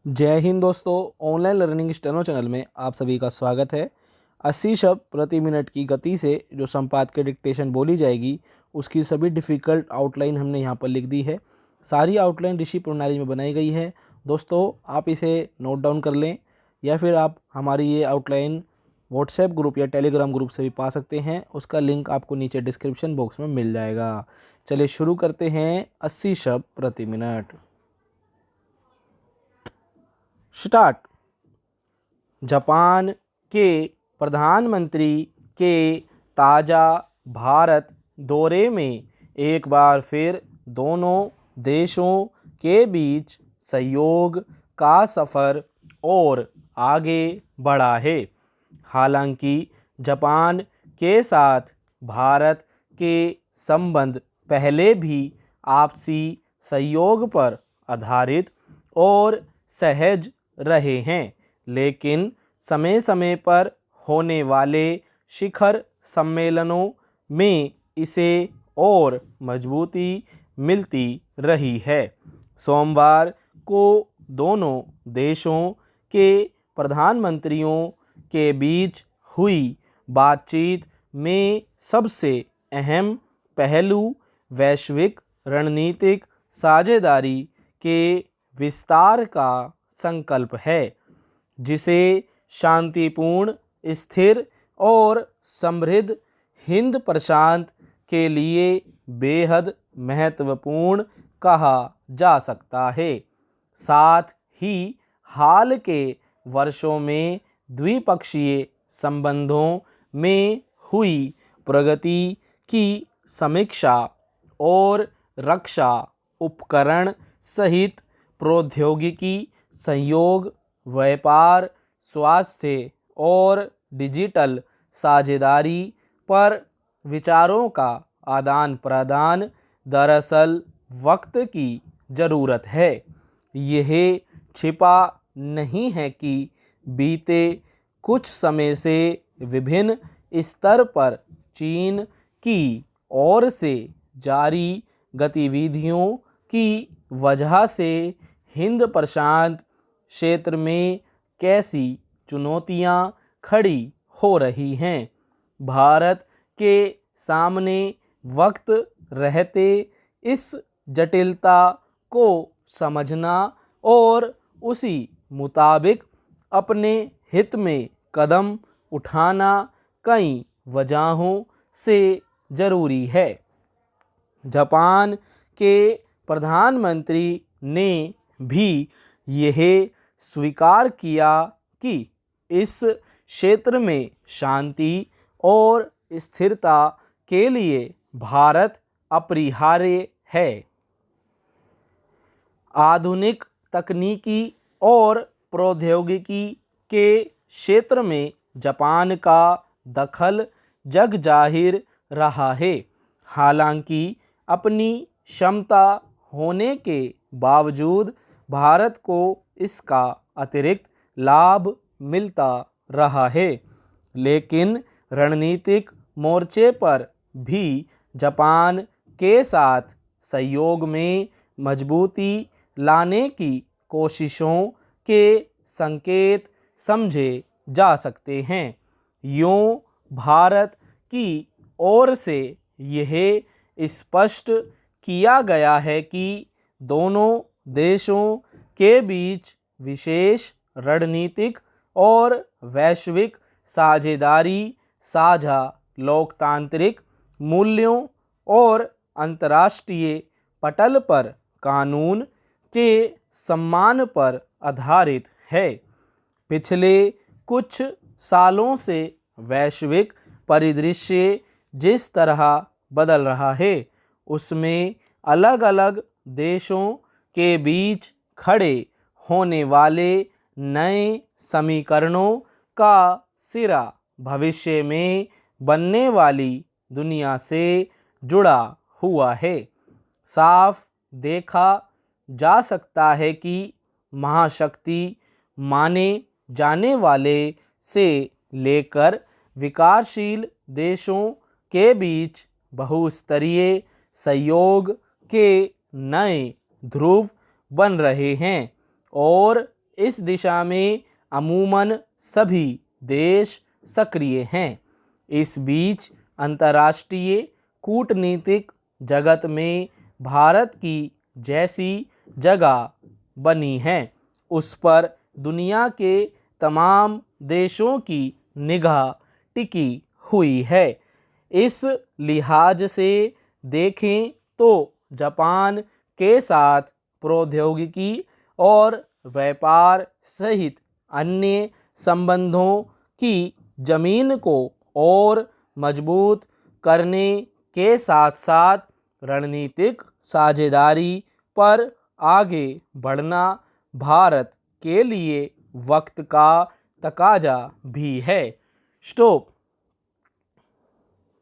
जय हिंद दोस्तों। Online learning steno channel में आप सभी का स्वागत है। 80 शब्द प्रति मिनट की गति से जो संपादकीय डिक्टेशन बोली जाएगी उसकी सभी डिफ़िकल्ट आउटलाइन हमने यहाँ पर लिख दी है। सारी आउटलाइन ऋषि प्रणाली में बनाई गई है। दोस्तों आप इसे नोट डाउन कर लें या फिर आप हमारी ये आउटलाइन व्हाट्सएप ग्रुप या टेलीग्राम ग्रुप से भी पा सकते हैं। उसका लिंक आपको नीचे डिस्क्रिप्शन बॉक्स में मिल जाएगा। चलिए शुरू करते हैं। 80 शब्द प्रति मिनट स्टार्ट। जापान के प्रधानमंत्री के ताज़ा भारत दौरे में एक बार फिर दोनों देशों के बीच सहयोग का सफ़र और आगे बढ़ा है। हालांकि जापान के साथ भारत के संबंध पहले भी आपसी सहयोग पर आधारित और सहज रहे हैं, लेकिन समय समय पर होने वाले शिखर सम्मेलनों में इसे और मजबूती मिलती रही है। सोमवार को दोनों देशों के प्रधानमंत्रियों के बीच हुई बातचीत में सबसे अहम पहलू वैश्विक रणनीतिक साझेदारी के विस्तार का संकल्प है, जिसे शांतिपूर्ण, स्थिर और समृद्ध हिंद प्रशांत के लिए बेहद महत्वपूर्ण कहा जा सकता है। साथ ही हाल के वर्षों में द्विपक्षीय संबंधों में हुई प्रगति की समीक्षा और रक्षा उपकरण सहित प्रौद्योगिकी सहयोग, व्यापार, स्वास्थ्य और डिजिटल साझेदारी पर विचारों का आदान प्रदान दरअसल वक्त की ज़रूरत है। यह छिपा नहीं है कि बीते कुछ समय से विभिन्न स्तर पर चीन की ओर से जारी गतिविधियों की वजह से हिंद प्रशांत क्षेत्र में कैसी चुनौतियां खड़ी हो रही हैं। भारत के सामने वक्त रहते इस जटिलता को समझना और उसी मुताबिक अपने हित में कदम उठाना कई वजहों से ज़रूरी है। जापान के प्रधानमंत्री ने भी यह स्वीकार किया कि इस क्षेत्र में शांति और स्थिरता के लिए भारत अपरिहार्य है। आधुनिक तकनीकी और प्रौद्योगिकी के क्षेत्र में जापान का दखल जग जाहिर रहा है। हालांकि अपनी क्षमता होने के बावजूद भारत को इसका अतिरिक्त लाभ मिलता रहा है, लेकिन रणनीतिक मोर्चे पर भी जापान के साथ सहयोग में मजबूती लाने की कोशिशों के संकेत समझे जा सकते हैं। यूं भारत की ओर से यह स्पष्ट किया गया है कि दोनों देशों के बीच विशेष रणनीतिक और वैश्विक साझेदारी साझा लोकतांत्रिक मूल्यों और अंतर्राष्ट्रीय पटल पर कानून के सम्मान पर आधारित है। पिछले कुछ सालों से वैश्विक परिदृश्य जिस तरह बदल रहा है, उसमें अलग अलग देशों के बीच खड़े होने वाले नए समीकरणों का सिरा भविष्य में बनने वाली दुनिया से जुड़ा हुआ है। साफ देखा जा सकता है कि महाशक्ति माने जाने वाले से लेकर विकासशील देशों के बीच बहुस्तरीय सहयोग के नए ध्रुव बन रहे हैं और इस दिशा में अमूमन सभी देश सक्रिय हैं। इस बीच अंतर्राष्ट्रीय कूटनीतिक जगत में भारत की जैसी जगह बनी है, उस पर दुनिया के तमाम देशों की निगाह टिकी हुई है। इस लिहाज से देखें तो जापान के साथ प्रौद्योगिकी और व्यापार सहित अन्य संबंधों की जमीन को और मजबूत करने के साथ साथ रणनीतिक साझेदारी पर आगे बढ़ना भारत के लिए वक्त का तकाजा भी है। स्टॉप।